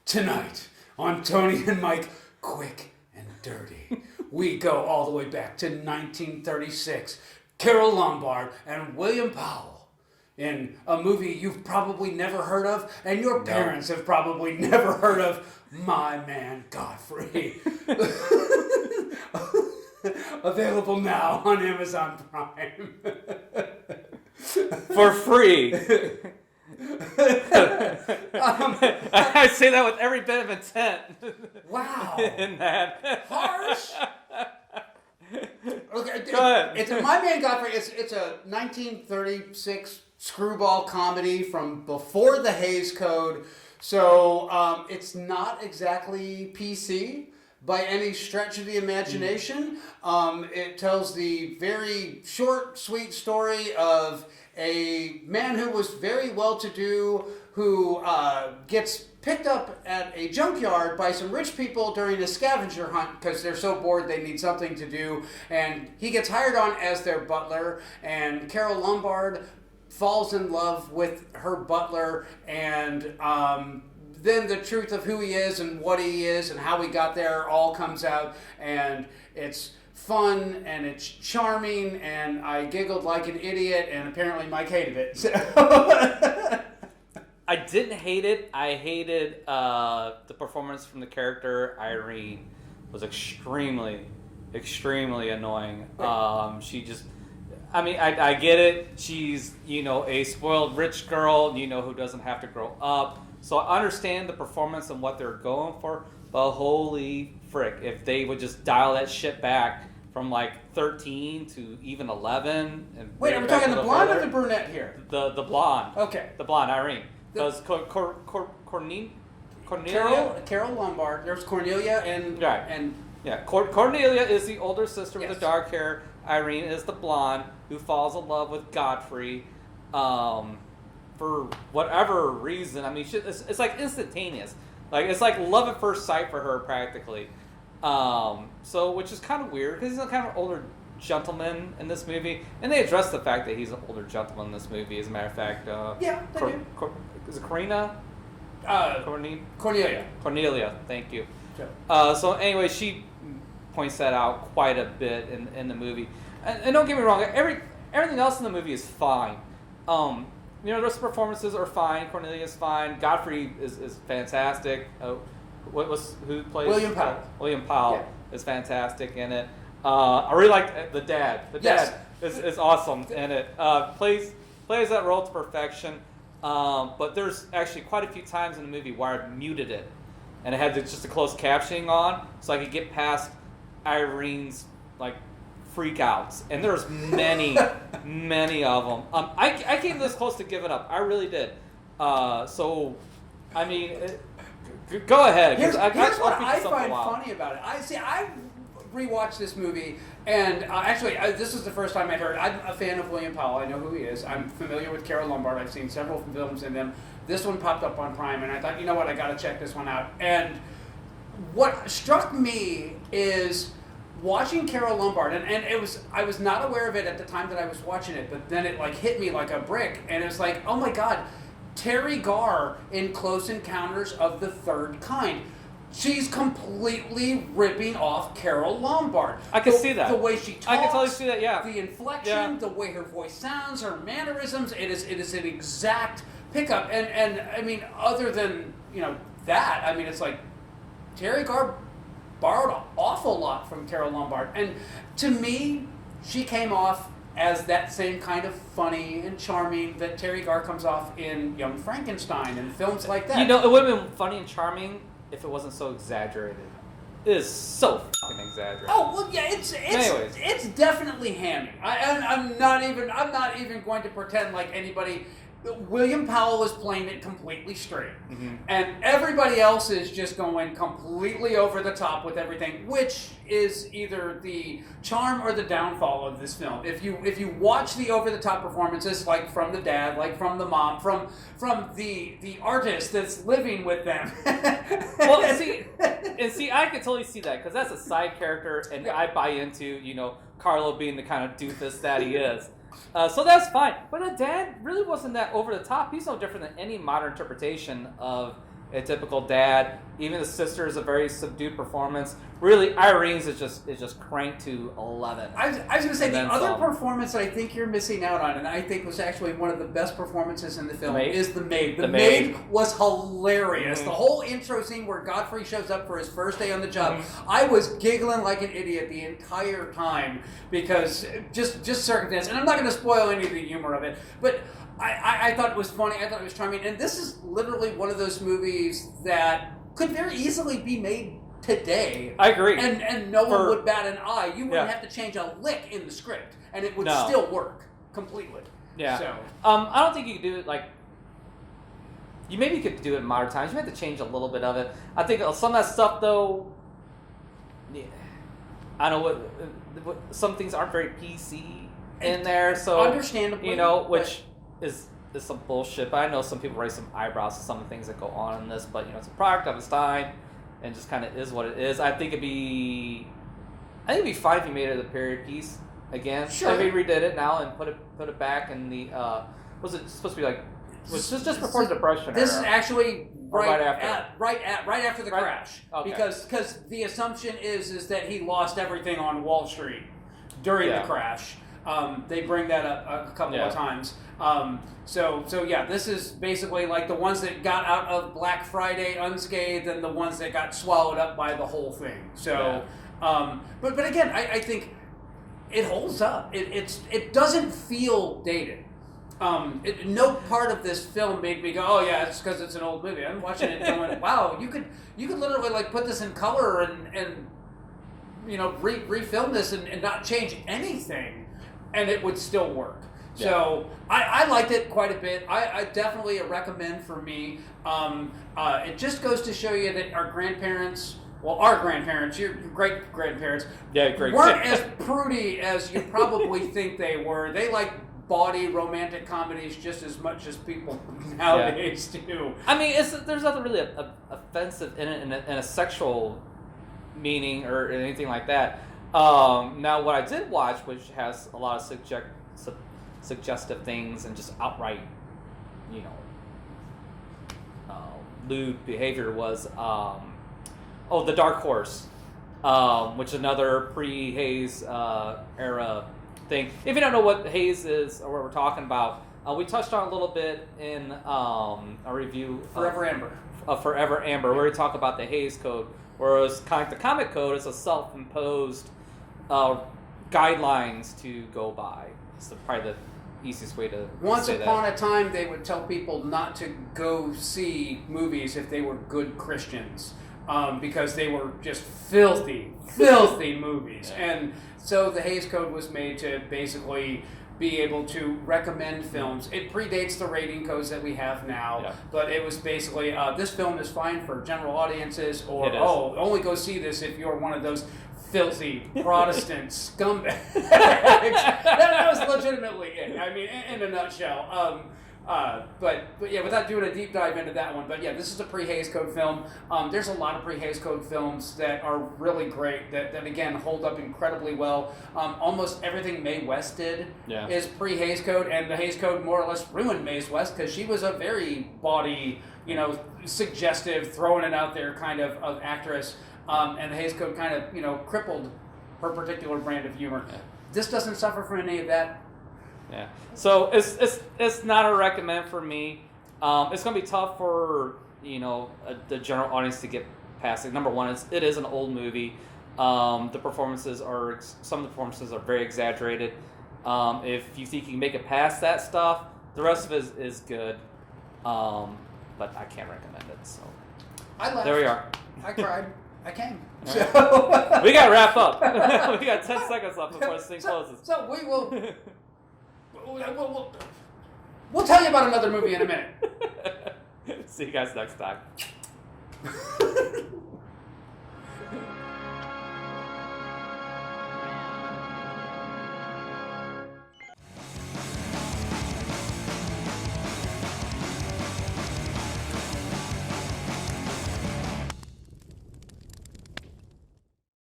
Tonight, on Tony and Mike, Quick and Dirty, we go all the way back to 1936. Carole Lombard and William Powell in a movie you've probably never heard of, and your parents have probably never heard of, My Man Godfrey. Available now on Amazon Prime. For free. I say that with every bit of intent. Wow. In that. Harsh. Okay, Go ahead. It's My Man Godfrey. It's a 1936 screwball comedy from before the Hays Code. So it's not exactly PC by any stretch of the imagination. It tells the very short, sweet story of a man who was very well-to-do, who gets picked up at a junkyard by some rich people during a scavenger hunt because they're so bored they need something to do, and he gets hired on as their butler, and Carole Lombard falls in love with her butler, and then the truth of who he is and what he is and how he got there all comes out, and it's fun and it's charming, and I giggled like an idiot, and apparently Mike hated it. So. I didn't hate it. I hated the performance from the character Irene. Was extremely annoying. She just, I mean, I get it. She's, a spoiled rich girl, who doesn't have to grow up. So I understand the performance and what they're going for, but holy frick, if they would just dial that shit back from like 13 to even 11. And wait, are we talking the blonde or the brunette here? The blonde. Okay. The blonde, Irene. Because Cornelia? Carole Lombard. There's Cornelia and... Right. And yeah, Cornelia is the older sister with yes. the dark hair. Irene is the blonde who falls in love with Godfrey. For whatever reason, I mean, it's like instantaneous. Like it's like love at first sight for her, practically. So which is kind of weird because he's a kind of older gentleman in this movie, and they address the fact that he's an older gentleman in this movie. As a matter of fact, yeah, they do. Is it Karina? Cornelia. Thank you. Sure. So anyway, she points that out quite a bit in the movie, and don't get me wrong, everything else in the movie is fine. The rest of the performances are fine. Cornelia's fine. Godfrey is fantastic. Who plays William Powell? William Powell is fantastic in it. I really like the dad. The yes. dad is awesome in it. Plays that role to perfection. But there's actually quite a few times in the movie where I muted it, and I had just a closed captioning on so I could get past Irene's freakouts, and there's many of them. I came this close to giving up. I really did. So, I mean, go ahead. Here's what I find funny about it. I rewatched this movie, and this is the first time I heard. I'm a fan of William Powell. I know who he is. I'm familiar with Carole Lombard. I've seen several films in them. This one popped up on Prime, and I thought, you know what, I got to check this one out. And what struck me is watching Carole Lombard, and I was not aware of it at the time that I was watching it, but then it hit me like a brick, and it was like, oh my God, Terry Garr in Close Encounters of the Third Kind. She's completely ripping off Carole Lombard. I can see that. The way she talks. I can totally see that, yeah. The inflection, the way her voice sounds, her mannerisms, it is an exact pickup. And I mean, other than, that, I mean, it's like Terry Garr borrowed an awful lot from Carole Lombard. And to me, she came off as that same kind of funny and charming that Terry Garr comes off in Young Frankenstein and films like that. It would have been funny and charming if it wasn't so exaggerated. It is so fucking exaggerated. Oh well, yeah, it's definitely hammy. I'm not even going to pretend like anybody. William Powell is playing it completely straight, and everybody else is just going completely over the top with everything, which is either the charm or the downfall of this film. If you watch the over the top performances, like from the dad, like from the mom, from the artist that's living with them. Well, see, I can totally see that because that's a side character, and I buy into Carlo being the kind of doofus that he is. So that's fine. But a dad really wasn't that over the top. He's no different than any modern interpretation of a typical dad. Even the sister is a very subdued performance. Really, Irene's is just cranked to 11. I was going to say, the then other some. performance that I think you're missing out on, and I think was actually one of the best performances in the film, is the maid. The maid was hilarious. The whole intro scene where Godfrey shows up for his first day on the job, I was giggling like an idiot the entire time because just circumstance. And I'm not going to spoil any of the humor of it, but I thought it was funny. I thought it was charming. And this is literally one of those movies that could very easily be made today. I agree. And no one would bat an eye. You wouldn't have to change a lick in the script, and it would still work completely. Yeah. So, I don't think you could do it like. You maybe could do it in modern times. You have to change a little bit of it. I think some of that stuff, though. Yeah, I don't know what some things aren't very PC in there. So understandably, which is some bullshit. But I know some people raise some eyebrows to some of the things that go on in this. But it's a product of its time. And just kind of is what it is. I think it'd be fine if you made it a period piece again. Sure. If we redid it now and put it back in the was it supposed to be like was this just before the Depression? This is actually right after the crash. Okay. Because the assumption is that he lost everything on Wall Street during the crash. They bring that up a couple of times. So this is basically like the ones that got out of Black Friday unscathed and the ones that got swallowed up by the whole thing. So, but again, I think it holds up. It doesn't feel dated. No part of this film made me go, oh yeah, it's because it's an old movie. I'm watching it going, wow, you could literally like put this in color and refilm this and not change anything. And it would still work. Yeah. So I liked it quite a bit. I definitely recommend for me. It just goes to show you that our grandparents, your great grandparents, weren't as prudy as you probably think they were. They like bawdy romantic comedies just as much as people nowadays do. I mean, there's nothing really offensive in it in a sexual meaning or anything like that. Now, what I did watch, which has a lot of suggestive things and just outright, lewd behavior, was The Dark Horse, which is another pre-Hays era thing. If you don't know what Hays is or what we're talking about, we touched on a little bit in a review Forever Amber, where we talk about the Hays Code, whereas kind of like the comic code is a self-imposed guidelines to go by. It's probably the easiest way to Once say upon a time, they would tell people not to go see movies if they were good Christians, because they were just filthy movies. Yeah. And so the Hays Code was made to basically be able to recommend films. It predates the rating codes that we have now, but it was basically, this film is fine for general audiences, or, only go see this if you're one of those filthy Protestant scumbags. that was legitimately it. I mean, in a nutshell. But yeah, without doing a deep dive into that one, but yeah, this is a pre-Hays Code film. There's a lot of pre-Hays Code films that are really great, that again hold up incredibly well. Almost everything Mae West did is pre-Hays Code, and the Hays Code more or less ruined Mae West because she was a very bawdy, suggestive, throwing it out there kind of actress. And the Hays Code kind of, crippled her particular brand of humor. Yeah. This doesn't suffer from any of that. Yeah. So it's not a recommend for me. It's going to be tough for the general audience to get past it. Number one, it is an old movie. Some of the performances are very exaggerated. If you think you can make it past that stuff, the rest of it is good. But I can't recommend it. So I laughed. There we are. I cried. I came. Right. So we got to wrap up. We got 10 seconds left before this thing closes. So we will. We'll tell you about another movie in a minute. See you guys next time.